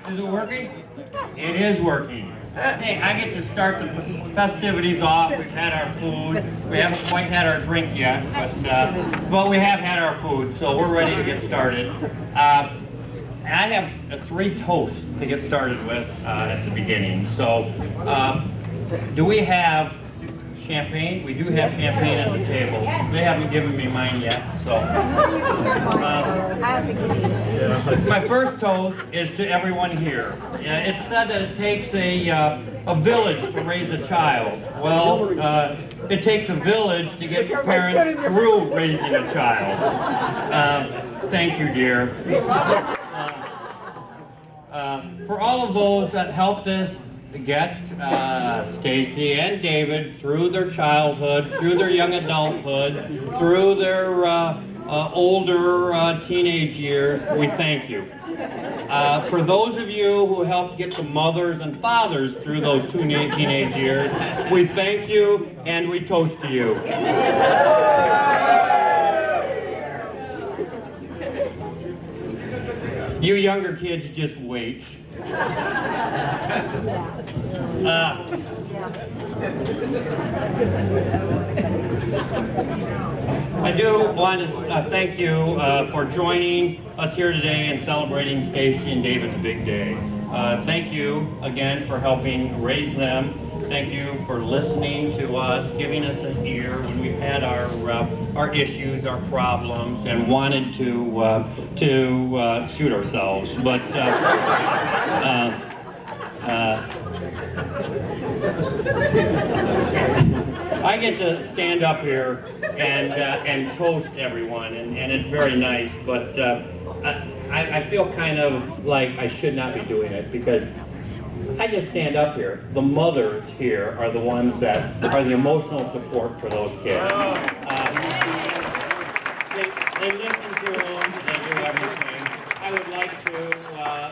Is it working? It is working. Hey, I get to start the festivities off. We've had our food. We haven't quite had our drink yet, but we have had our food, so we're ready to get started. And I have 3 toasts to get started with at the beginning. So, do we have champagne? We do have champagne at the table. They haven't given me mine yet, so. My first toast is to everyone here. It's said that it takes a village to raise a child. Well, it takes a village to get your parents through raising a child. Thank you, dear. For all of those that helped us get Stacy and David through their childhood, through their young adulthood, through their older teenage years, we thank you. For those of you who helped get the mothers and fathers through those teenage years, we thank you and we toast to you. You younger kids, just wait. I do want to thank you for joining us here today and celebrating Stacy and David's big day. Thank you again for helping raise them. Thank you for listening to us, giving us an ear when we've had our issues, our problems, and wanted to shoot ourselves. But I get to stand up here and toast everyone, and it's very nice. But I feel kind of like I should not be doing it because I just stand up here. The mothers here are the ones that are the emotional support for those kids. They listen to them, they do everything. I would like to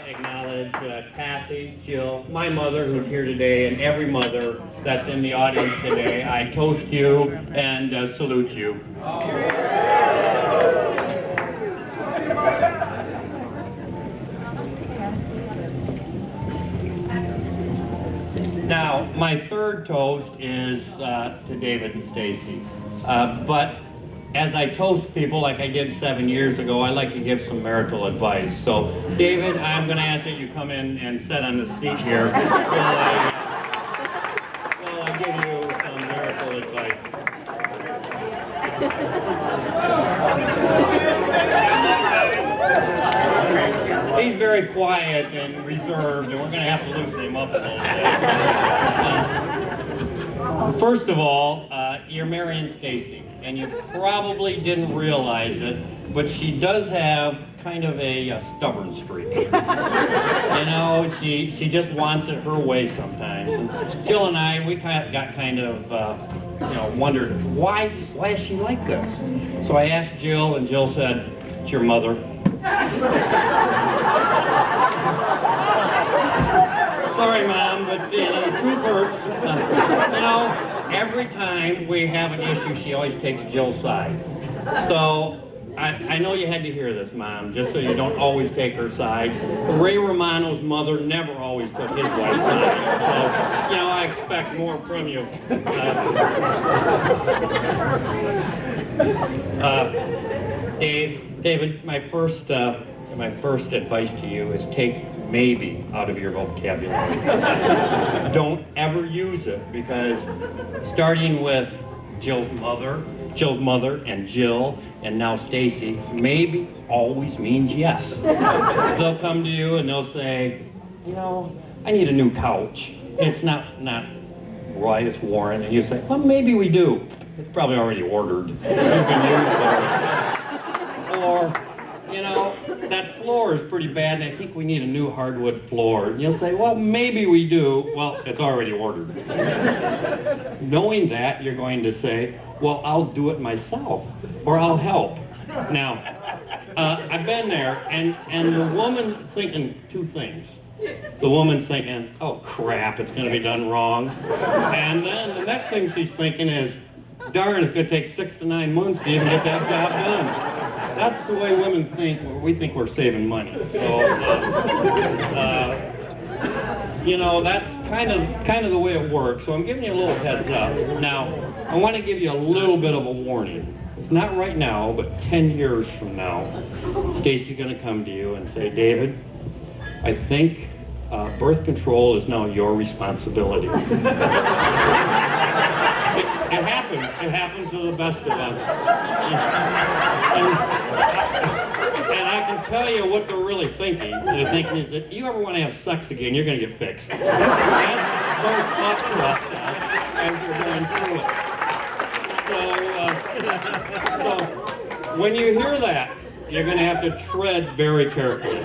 acknowledge Kathy, Jill, my mother who's here today, and every mother that's in the audience today. I toast you and salute you. Now, my third toast is to David and Stacy. But as I toast people like I did 7 years ago, I like to give some marital advice. So, David, I'm going to ask that you come in and sit on the seat here while I give you some marital advice. He's very quiet and reserved, and we're going to have to loosen him up a little bit. First of all, you're marrying Stacy, and you probably didn't realize it, but she does have kind of a stubborn streak. You know, she just wants it her way sometimes. And Jill and I, we got kind of wondered why is she like this? So I asked Jill, and Jill said, "It's your mother." Sorry, Mom, but the truth hurts. Every time we have an issue, she always takes Jill's side. So I know you had to hear this, Mom, just so you don't always take her side. Ray Romano's mother never always took his wife's side. So, I expect more from you. David, my first advice to you is take maybe out of your vocabulary. Don't ever use it, because starting with Jill's mother, and Jill, and now Stacy, maybe always means yes. They'll come to you and they'll say, I need a new couch. It's not right, it's worn. And you say, well, maybe we do. It's probably already ordered. You can use it. Or, that floor is pretty bad, and I think we need a new hardwood floor. And you'll say, well, maybe we do. Well, it's already ordered. Knowing that, you're going to say, well, I'll do it myself, or I'll help. Now, I've been there, and the woman thinking 2 things. The woman's thinking, oh, crap, it's going to be done wrong. And then the next thing she's thinking is, darn, it's going to take 6 to 9 months to even get that job done. that's the way women think. We think we're saving money. So, you know, that's kind of the way it works. So I'm giving you a little heads up. Now, I want to give you a little bit of a warning. It's not right now, but 10 years from now, Stacy's going to come to you and say, David, I think birth control is now your responsibility. It happens. It happens to the best of us. And I can tell you what they're really thinking. They're thinking is that you ever want to have sex again, you're going to get fixed. That's their thought process as you're going through it. So when you hear that, you're going to have to tread very carefully.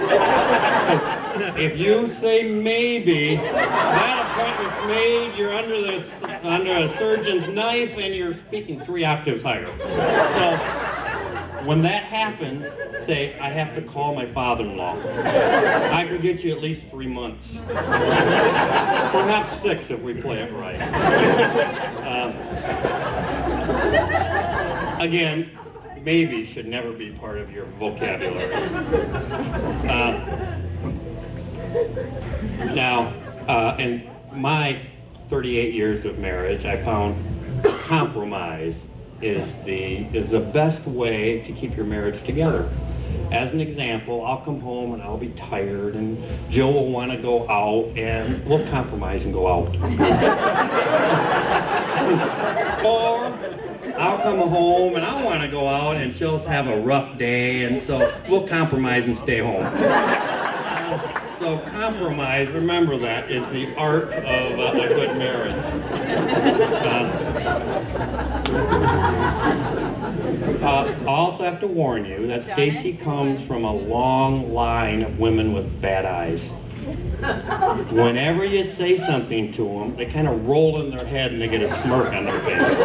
If you say maybe, that appointment's made, you're under a surgeon's knife, and you're speaking 3 octaves higher. So when that happens, say, I have to call my father-in-law. I could get you at least 3 months. Perhaps 6 if we play it right. Again, maybe should never be part of your vocabulary. Now, in my 38 years of marriage, I found compromise is the best way to keep your marriage together. As an example, I'll come home and I'll be tired, and Jill will want to go out, and we'll compromise and go out. Or I'll come home and I want to go out, and she'll have a rough day, and so we'll compromise and stay home. So compromise, remember that, is the art of a good marriage. I also have to warn you that Stacy comes from a long line of women with bad eyes. Whenever you say something to them, they kind of roll in their head and they get a smirk on their face.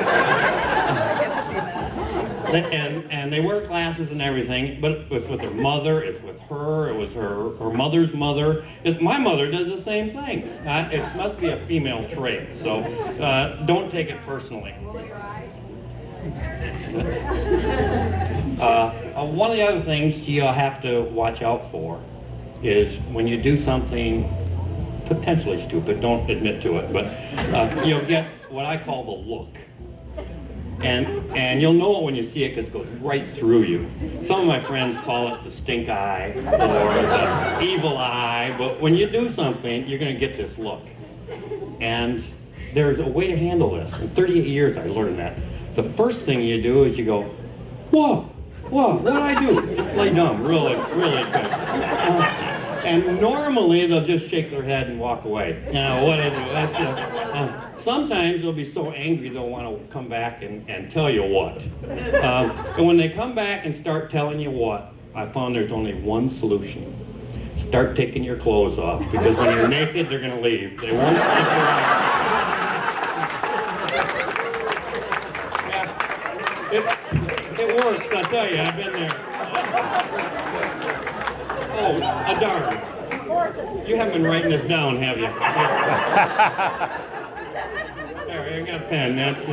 And they wear glasses and everything, but it's with their mother, it's with her, it was her mother's mother. My mother does the same thing. It must be a female trait, so don't take it personally. One of the other things you'll have to watch out for is when you do something potentially stupid, don't admit to it, but you'll get what I call the look. And you'll know it when you see it because it goes right through you. Some of my friends call it the stink eye or the evil eye, but when you do something, you're going to get this look. And there's a way to handle this. In 38 years, I learned that. The first thing you do is you go, whoa, what'd I do? Just play dumb, really, really good. And normally they'll just shake their head and walk away. You know, what I do, that's sometimes they'll be so angry they'll want to come back and tell you what. And when they come back and start telling you what, I found there's only one solution. Start taking your clothes off, because when you're naked, they're going to leave. They won't stick around. It works, I tell you, I've been there. Oh, a darn. You haven't been writing this down, have you? There, you got a pen. That's,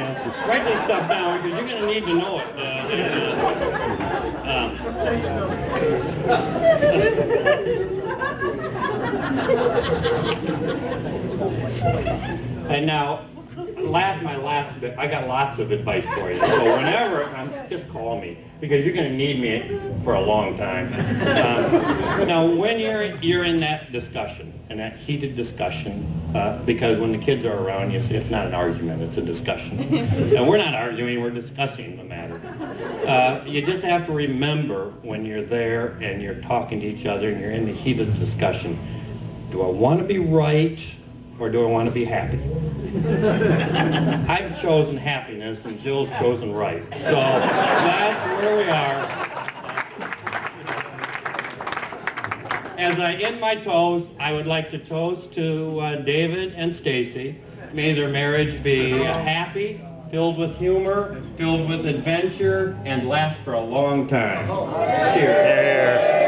write this stuff down, because you're going to need to know it. And now, my last bit, I got lots of advice for you. So whenever, just call me, because you're going to need me for a long time. Now, when you're in that discussion, in that heated discussion, because when the kids are around, you see, it's not an argument, it's a discussion. And we're not arguing, we're discussing the matter. You just have to remember when you're there and you're talking to each other and you're in the heat of the discussion, do I want to be right or do I want to be happy? I've chosen happiness and Jill's chosen right. So that's where we are. As I end my toast, I would like to toast to David and Stacy. May their marriage be happy, filled with humor, filled with adventure, and last for a long time. Cheers.